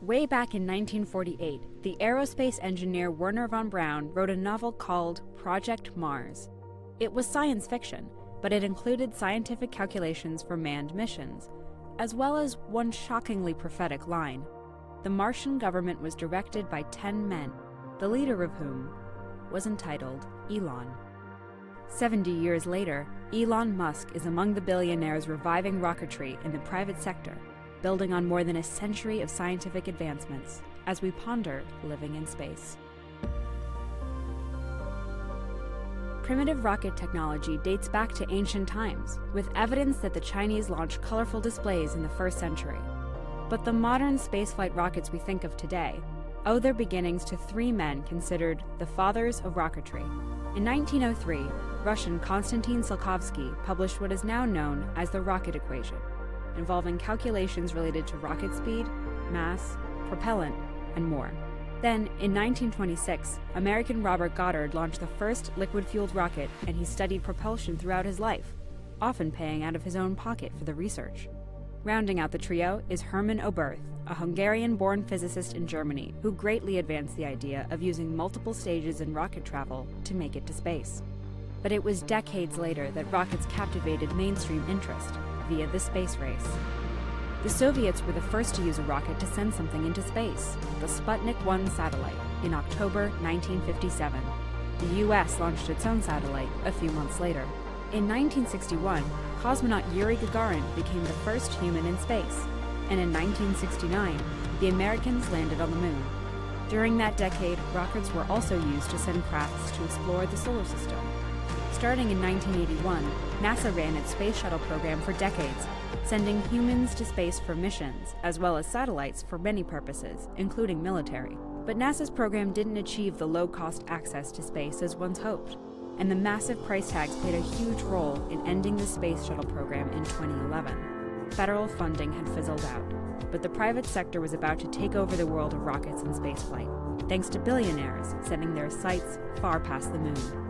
Way back in 1948, the aerospace engineer Wernher von Braun wrote a novel called Project Mars. It was science fiction, but it included scientific calculations for manned missions, as well as one shockingly prophetic line. The Martian government was directed by 10 men, the leader of whom was entitled Elon. 70 years later, Elon Musk is among the billionaires reviving rocketry in the private sector, building on more than a century of scientific advancements as we ponder living in space. Primitive rocket technology dates back to ancient times, with evidence that the Chinese launched colorful displays in the 1st century. But the modern spaceflight rockets we think of today owe their beginnings to 3 men considered the fathers of rocketry. In 1903, Russian Konstantin Tsiolkovsky published what is now known as the rocket equation, involving calculations related to rocket speed, mass, propellant, and more. Then, in 1926, American Robert Goddard launched the first liquid-fueled rocket, and he studied propulsion throughout his life, often paying out of his own pocket for the research. Rounding out the trio is Hermann Oberth, a Hungarian-born physicist in Germany who greatly advanced the idea of using multiple stages in rocket travel to make it to space. But it was decades later that rockets captivated mainstream interest via the space race. The Soviets were the first to use a rocket to send something into space, the Sputnik 1 satellite, in October 1957. The US launched its own satellite a few months later. In 1961, cosmonaut Yuri Gagarin became the first human in space, and in 1969, the Americans landed on the moon. During that decade, rockets were also used to send crafts to explore the solar system. Starting in 1981, NASA ran its space shuttle program for decades, sending humans to space for missions, as well as satellites for many purposes, including military. But NASA's program didn't achieve the low-cost access to space as once hoped, and the massive price tags played a huge role in ending the space shuttle program in 2011. Federal funding had fizzled out, but the private sector was about to take over the world of rockets and spaceflight, thanks to billionaires sending their sights far past the moon.